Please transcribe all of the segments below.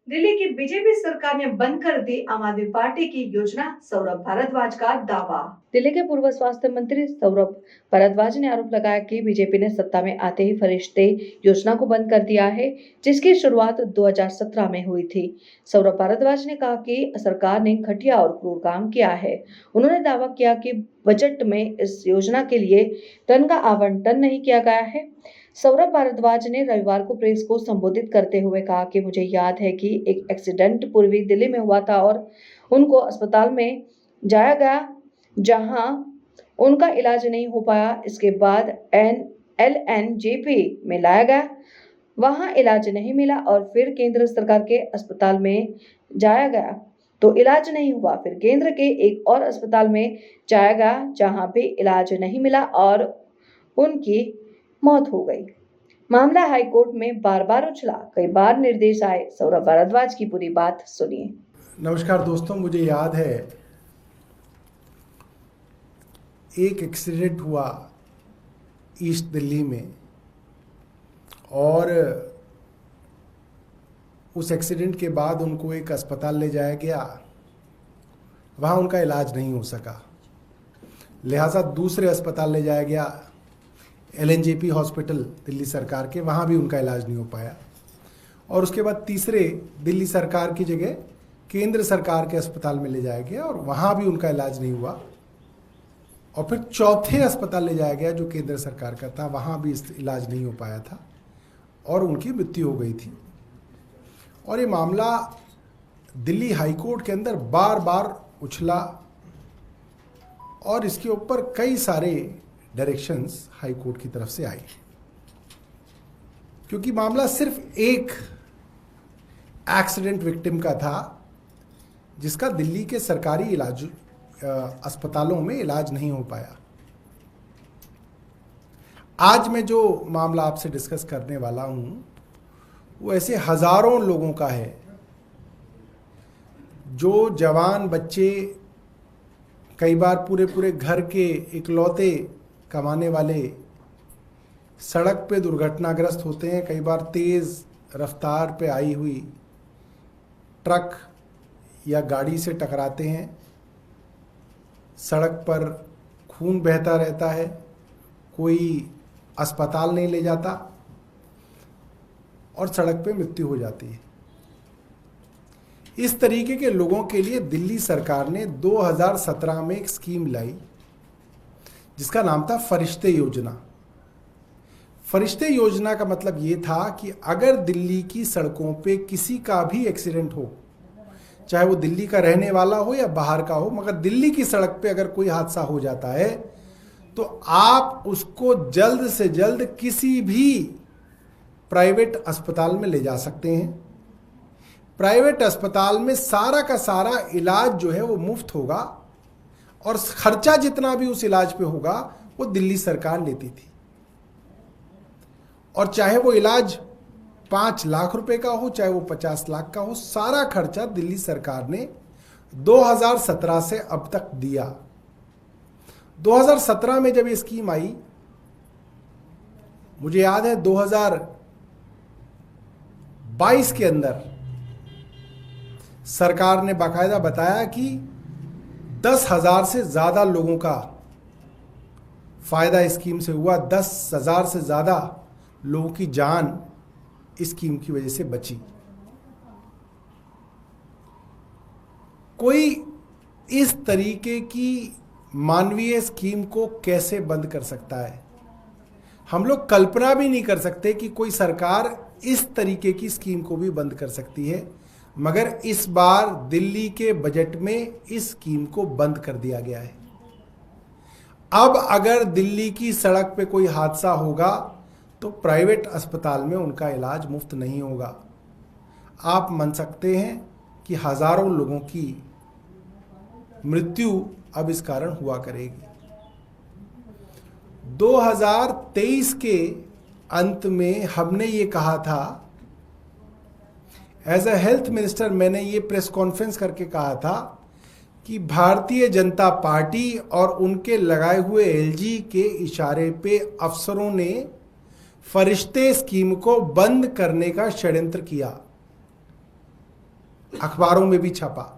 दिल्ली की बीजेपी सरकार ने बंद कर दी आम आदमी पार्टी की योजना, सौरभ भारद्वाज का दावा। दिल्ली के पूर्व स्वास्थ्य मंत्री सौरभ भारद्वाज ने आरोप लगाया कि बीजेपी ने सत्ता में आते ही फरिश्ते योजना को बंद कर दिया है, जिसकी शुरुआत 2017 में हुई थी। सौरभ भारद्वाज ने कहा कि सरकार ने घटिया और क्रूर काम किया है। उन्होंने दावा किया कि बजट में इस योजना के लिए धन का आवंटन नहीं किया गया है। सौरभ भारद्वाज ने रविवार को प्रेस को संबोधित करते हुए कहा कि मुझे याद है कि एक एक्सीडेंट पूर्वी दिल्ली में हुआ था और उनको अस्पताल में जाया गया, जहां उनका इलाज नहीं हो पाया। इसके बाद LNJP में लाया गया, वहां इलाज नहीं मिला और फिर केंद्र सरकार के अस्पताल में जाया गया तो इलाज नहीं हुआ। फिर केंद्र के एक और अस्पताल में जाया गया, जहां भी इलाज नहीं मिला और उनकी मौत हो गई। मामला हाईकोर्ट में बार बार उछला, कई बार निर्देश आए। सौरभ भारद्वाज की पूरी बात सुनिए। नमस्कार दोस्तों, मुझे याद है एक एक्सीडेंट हुआ ईस्ट दिल्ली में और उस एक्सीडेंट के बाद उनको एक अस्पताल ले जाया गया, वहाँ उनका इलाज नहीं हो सका। लिहाजा दूसरे अस्पताल ले जाया गया, LNJP हॉस्पिटल दिल्ली सरकार के, वहाँ भी उनका इलाज नहीं हो पाया। और उसके बाद तीसरे दिल्ली सरकार की जगह केंद्र सरकार के अस्पताल में ले जाया गया और वहाँ भी उनका इलाज नहीं हुआ। और फिर चौथे अस्पताल ले जाया गया जो केंद्र सरकार का था, वहाँ भी इलाज नहीं हो पाया था और उनकी मृत्यु हो गई थी। और ये मामला दिल्ली हाईकोर्ट के अंदर बार बार उछला और इसके ऊपर कई सारे डायरेक्शंस हाईकोर्ट की तरफ से आई, क्योंकि मामला सिर्फ एक एक्सीडेंट विक्टिम का था जिसका दिल्ली के सरकारी इलाज अस्पतालों में इलाज नहीं हो पाया। आज मैं जो मामला आपसे डिस्कस करने वाला हूं वो ऐसे हजारों लोगों का है जो जवान बच्चे, कई बार पूरे पूरे घर के इकलौते कमाने वाले सड़क पे दुर्घटनाग्रस्त होते हैं। कई बार तेज रफ्तार पे आई हुई ट्रक या गाड़ी से टकराते हैं, सड़क पर खून बहता रहता है, कोई अस्पताल नहीं ले जाता और सड़क पे मृत्यु हो जाती है। इस तरीके के लोगों के लिए दिल्ली सरकार ने 2017 में एक स्कीम लाई जिसका नाम था फरिश्ते योजना। फरिश्ते योजना का मतलब ये था कि अगर दिल्ली की सड़कों पे किसी का भी एक्सीडेंट हो, चाहे वो दिल्ली का रहने वाला हो या बाहर का हो, मगर दिल्ली की सड़क पे अगर कोई हादसा हो जाता है तो आप उसको जल्द से जल्द किसी भी प्राइवेट अस्पताल में ले जा सकते हैं। प्राइवेट अस्पताल में सारा का सारा इलाज जो है वो मुफ्त होगा और खर्चा जितना भी उस इलाज पे होगा वो दिल्ली सरकार लेती थी। और चाहे वो इलाज 5 लाख रुपए का हो, चाहे वो 50 लाख का हो, सारा खर्चा दिल्ली सरकार ने 2017 से अब तक दिया। 2017 में जब ये स्कीम आई, मुझे याद है 2022 के अंदर सरकार ने बाकायदा बताया कि 10,000 से ज्यादा लोगों का फायदा इस स्कीम से हुआ। 10,000 से ज्यादा लोगों की जान इस स्कीम की वजह से बची। कोई इस तरीके की मानवीय स्कीम को कैसे बंद कर सकता है? हम लोग कल्पना भी नहीं कर सकते कि कोई सरकार इस तरीके की स्कीम को भी बंद कर सकती है, मगर इस बार दिल्ली के बजट में इस स्कीम को बंद कर दिया गया है। अब अगर दिल्ली की सड़क पे कोई हादसा होगा तो प्राइवेट अस्पताल में उनका इलाज मुफ्त नहीं होगा। आप मान सकते हैं कि हजारों लोगों की मृत्यु अब इस कारण हुआ करेगी। 2023 के अंत में हमने ये कहा था, एज अ हेल्थ मिनिस्टर मैंने ये प्रेस कॉन्फ्रेंस करके कहा था कि भारतीय जनता पार्टी और उनके लगाए हुए LG के इशारे पे अफसरों ने फरिश्ते स्कीम को बंद करने का षड्यंत्र किया। अखबारों में भी छपा।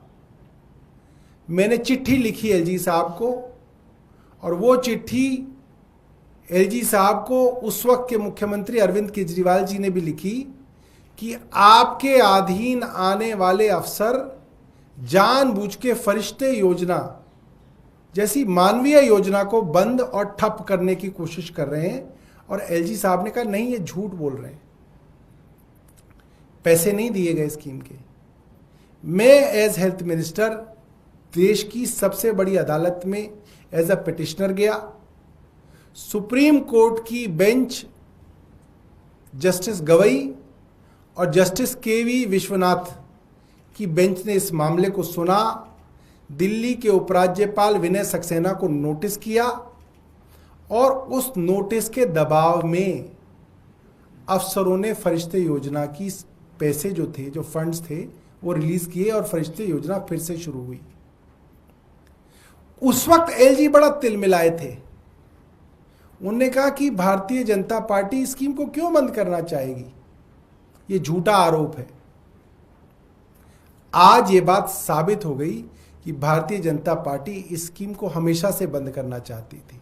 मैंने चिट्ठी लिखी एलजी साहब को, और वो चिट्ठी एलजी साहब को उस वक्त के मुख्यमंत्री अरविंद केजरीवाल जी ने भी लिखी कि आपके अधीन आने वाले अफसर जानबूझ के फरिश्ते योजना जैसी मानवीय योजना को बंद और ठप करने की कोशिश कर रहे हैं। और एलजी साहब ने कहा नहीं, ये झूठ बोल रहे हैं, पैसे नहीं दिए गए स्कीम के। मैं एज हेल्थ मिनिस्टर देश की सबसे बड़ी अदालत में एज अ पिटिशनर गया। सुप्रीम कोर्ट की बेंच जस्टिस गवई और जस्टिस केवी विश्वनाथ की बेंच ने इस मामले को सुना। दिल्ली के उपराज्यपाल विनय सक्सेना को नोटिस किया, और उस नोटिस के दबाव में अफसरों ने फरिश्ते योजना की पैसे जो थे, जो फंड्स थे, वो रिलीज किए और फरिश्ते योजना फिर से शुरू हुई। उस वक्त एलजी बड़ा तिलमिलाए थे। उन्होंने कहा कि भारतीय जनता पार्टी स्कीम को क्यों बंद करना चाहेगी, ये झूठा आरोप है। आज ये बात साबित हो गई कि भारतीय जनता पार्टी इस स्कीम को हमेशा से बंद करना चाहती थी।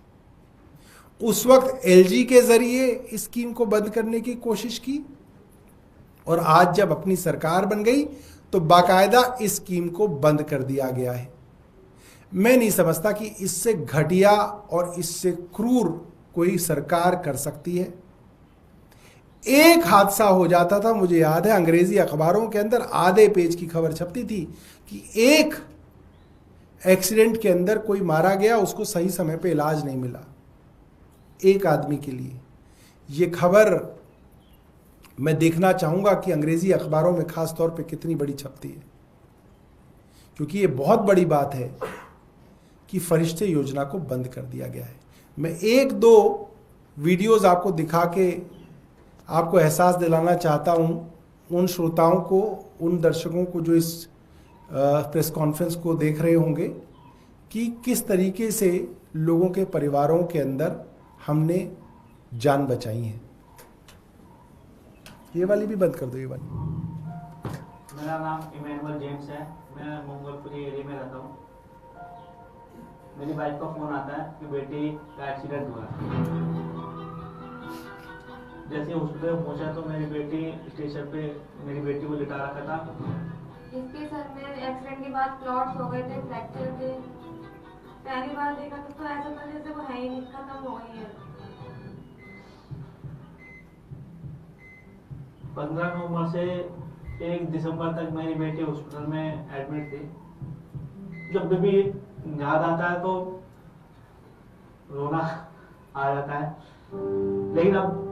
उस वक्त एलजी के जरिए इस स्कीम को बंद करने की कोशिश की, और आज जब अपनी सरकार बन गई तो बाकायदा इस स्कीम को बंद कर दिया गया है। मैं नहीं समझता कि इससे घटिया और इससे क्रूर कोई सरकार कर सकती है। एक हादसा हो जाता था, मुझे याद है, अंग्रेजी अखबारों के अंदर आधे पेज की खबर छपती थी कि एक एक्सीडेंट के अंदर कोई मारा गया, उसको सही समय पे इलाज नहीं मिला, एक आदमी के लिए। ये खबर मैं देखना चाहूंगा कि अंग्रेजी अखबारों में खास तौर पे कितनी बड़ी छपती है, क्योंकि ये बहुत बड़ी बात है कि फरिश्ते योजना को बंद कर दिया गया है। मैं एक दो वीडियोस आपको दिखा के आपको एहसास दिलाना चाहता हूं, उन श्रोताओं को, उन दर्शकों को जो इस प्रेस कॉन्फ्रेंस को देख रहे होंगे, कि किस तरीके से लोगों के परिवारों के अंदर हमने जान बचाई है। ये वाली भी बंद कर दो, ये वाली। मेरा नाम इमैनुअल जेम्स है, मैं मंगलपुरी एरिया में रहता हूँ। मेरी वाइफ का फोन आता है कि बेटी का एक्सीडेंट हुआ है। जैसे हॉस्पिटल पहुंचा तो मेरी बेटी स्टेशन पे मेरी बेटी को लिटा रखा था। इसके सर में एक्सीडेंट के बाद क्लॉट्स हो गए थे, फ्रैक्चर थे। पहली बार देखा तो ऐसा था जैसे वो है ही नहीं, खत्म हो गई है। 15 नवंबर से 1 दिसंबर तक मेरी बेटी हॉस्पिटल में एडमिट थी। जब भी याद आता है तो रोना आ जाता है, लेकिन अब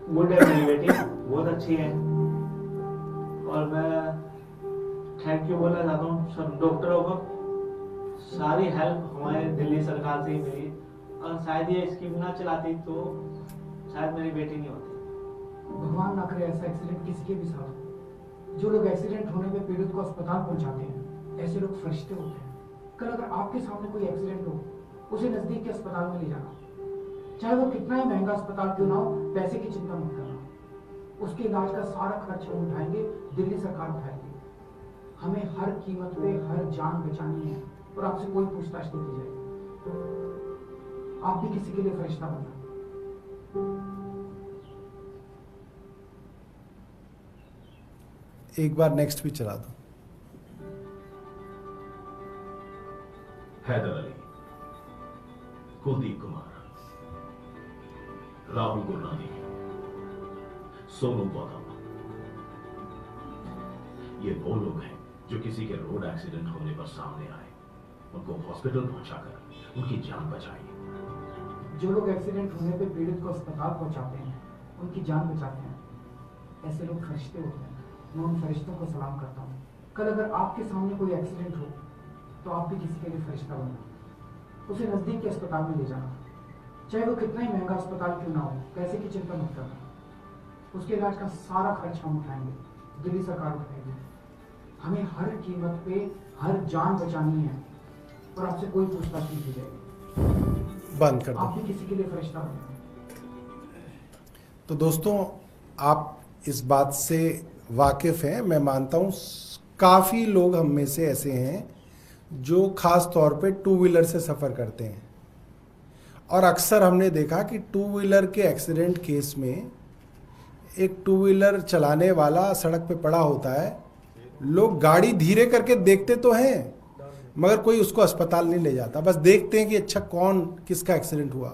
गुड है मेरी बेटी, बहुत अच्छी है। और मैं थैंक यू बोलना चाहता हूँ सब डॉक्टरों को। सारी हेल्प हमारे दिल्ली सरकार से ही मिली, और शायद ये स्कीम ना चलाती तो शायद मेरी बेटी नहीं होती। भगवान ना करे ऐसा एक्सीडेंट किसी के भी साथ हो। जो लोग एक्सीडेंट होने में पीड़ित को अस्पताल पहुंचाते हैं, ऐसे लोग फरिश्ते होते हैं। कल अगर आपके सामने कोई एक्सीडेंट हो, उसे नजदीक के अस्पताल में ले जाना, चाहे वो कितना ही महंगा अस्पताल क्यों ना हो, पैसे की चिंता मत करना। उसके इलाज का सारा खर्च हम उठाएंगे, दिल्ली सरकार उठाएगी। हमें हर कीमत पे हर जान बचानी है, और आपसे कोई पूछताछ नहीं की जाएगी। आप भी किसी के लिए फरिश्ता बनना। एक बार नेक्स्ट भी चला दो। हैदर अली, कुलदीप कुमार, राहुल गुरनानी, सोनू गौतम, ये वो लोग हैं जो किसी के रोड एक्सीडेंट होने पर सामने आए, उनको हॉस्पिटल पहुंचाकर उनकी जान बचाई। जो लोग एक्सीडेंट होने पे पीड़ित को अस्पताल पहुंचाते हैं, उनकी जान बचाते हैं, ऐसे लोग फरिश्ते होते हैं। मैं उन फरिश्तों को सलाम करता हूँ। कल अगर आपके सामने कोई एक्सीडेंट हो, तो आप भी किसी के लिए फरिश्ता बनना। उसे नजदीक के अस्पताल में ले जाना, चाहे वो कितना ही महंगा अस्पताल क्यों ना हो, पैसे की चिंता मत करना। उसके इलाज का सारा खर्च हम उठाएंगे, दिल्ली सरकार उठाएगी। हमें हर कीमत पे हर जान बचानी है, और आपसे कोई पूछताछ नहीं की जाएगी। बंद कर दो। आप भी किसी के लिए फरिश्ता बनना। तो दोस्तों, आप इस बात से वाकिफ हैं, मैं मानता हूं काफ़ी लोग हम में से ऐसे हैं जो खास तौर पे टू व्हीलर से सफ़र करते हैं, और अक्सर हमने देखा कि टू व्हीलर के एक्सीडेंट केस में एक टू व्हीलर चलाने वाला सड़क पे पड़ा होता है, लोग गाड़ी धीरे करके देखते तो हैं मगर कोई उसको अस्पताल नहीं ले जाता, बस देखते हैं कि अच्छा कौन किसका एक्सीडेंट हुआ।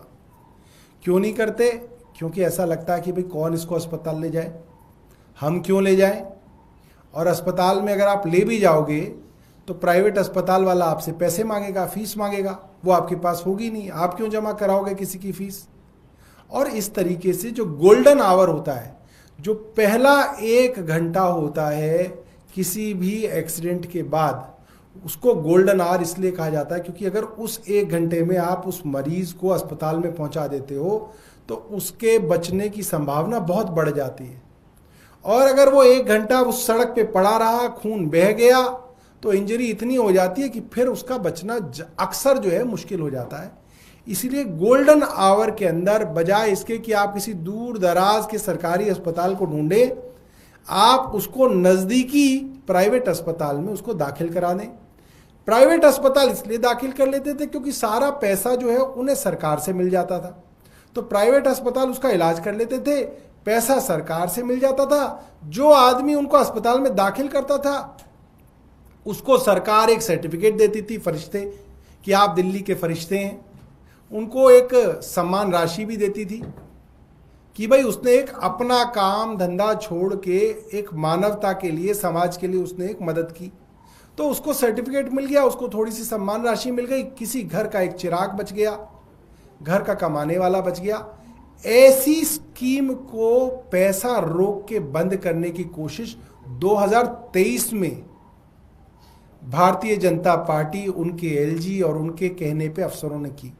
क्यों नहीं करते? क्योंकि ऐसा लगता है कि भाई कौन इसको अस्पताल ले जाए, हम क्यों ले जाएं। और अस्पताल में अगर आप ले भी जाओगे तो प्राइवेट अस्पताल वाला आपसे पैसे मांगेगा, फीस मांगेगा, वो आपके पास होगी नहीं, आप क्यों जमा कराओगे किसी की फीस। और इस तरीके से जो गोल्डन आवर होता है, जो पहला 1 घंटा होता है किसी भी एक्सीडेंट के बाद, उसको गोल्डन आवर इसलिए कहा जाता है क्योंकि अगर उस 1 घंटे में आप उस मरीज को अस्पताल में पहुंचा देते हो तो उसके बचने की संभावना बहुत बढ़ जाती है। और अगर वो 1 घंटा उस सड़क पे पड़ा रहा, खून बह गया, तो इंजरी इतनी हो जाती है कि फिर उसका बचना अक्सर जो है मुश्किल हो जाता है। इसीलिए गोल्डन आवर के अंदर बजाय इसके कि आप किसी दूर दराज के सरकारी अस्पताल को ढूंढें, आप उसको नज़दीकी प्राइवेट अस्पताल में उसको दाखिल करा दें। प्राइवेट अस्पताल इसलिए दाखिल कर लेते थे क्योंकि सारा पैसा जो है उन्हें सरकार से मिल जाता था, तो प्राइवेट अस्पताल उसका इलाज कर लेते थे, पैसा सरकार से मिल जाता था। जो आदमी उनको अस्पताल में दाखिल करता था उसको सरकार एक सर्टिफिकेट देती थी, फरिश्ते, कि आप दिल्ली के फरिश्ते हैं। उनको एक सम्मान राशि भी देती थी कि भाई उसने एक अपना काम धंधा छोड़ के एक मानवता के लिए, समाज के लिए उसने एक मदद की, तो उसको सर्टिफिकेट मिल गया, उसको थोड़ी सी सम्मान राशि मिल गई, किसी घर का एक चिराग बच गया, घर का कमाने वाला बच गया। ऐसी स्कीम को पैसा रोक के बंद करने की कोशिश 2023 में भारतीय जनता पार्टी, उनके एलजी और उनके कहने पे अफसरों ने की।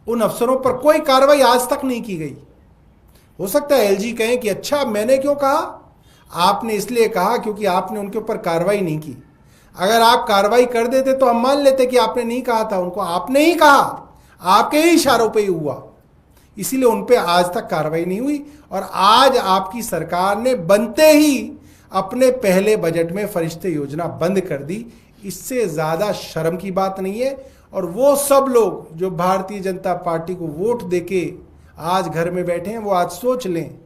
उन अफसरों पर कोई कार्रवाई आज तक नहीं की गई। हो सकता है एलजी कहें कि अच्छा मैंने क्यों कहा, आपने इसलिए कहा क्योंकि आपने उनके ऊपर कार्रवाई नहीं की। अगर आप कार्रवाई कर देते तो हम मान लेते कि आपने नहीं कहा था उनको, आपने ही कहा, आपके ही इशारों पे ही हुआ, इसीलिए उन पे आज तक कार्रवाई नहीं हुई। और आज आपकी सरकार ने बनते ही अपने पहले बजट में फरिश्ते योजना बंद कर दी। इससे ज़्यादा शर्म की बात नहीं है। और वो सब लोग जो भारतीय जनता पार्टी को वोट देके आज घर में बैठे हैं, वो आज सोच लें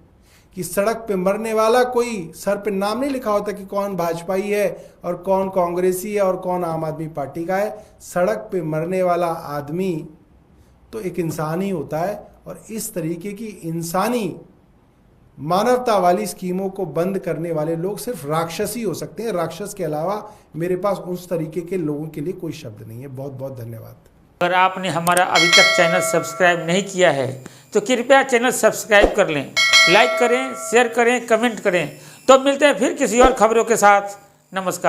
कि सड़क पे मरने वाला कोई सर पे नाम नहीं लिखा होता कि कौन भाजपाई है और कौन कांग्रेसी है और कौन आम आदमी पार्टी का है। सड़क पे मरने वाला आदमी तो एक इंसान ही होता है। और इस तरीके की इंसानी मानवता वाली स्कीमों को बंद करने वाले लोग सिर्फ राक्षस ही हो सकते हैं। राक्षस के अलावा मेरे पास उस तरीके के लोगों के लिए कोई शब्द नहीं है। बहुत बहुत धन्यवाद। अगर आपने हमारा अभी तक चैनल सब्सक्राइब नहीं किया है तो कृपया चैनल सब्सक्राइब कर लें, लाइक करें, शेयर करें, कमेंट करें। तो मिलते हैं फिर किसी और खबरों के साथ। नमस्कार।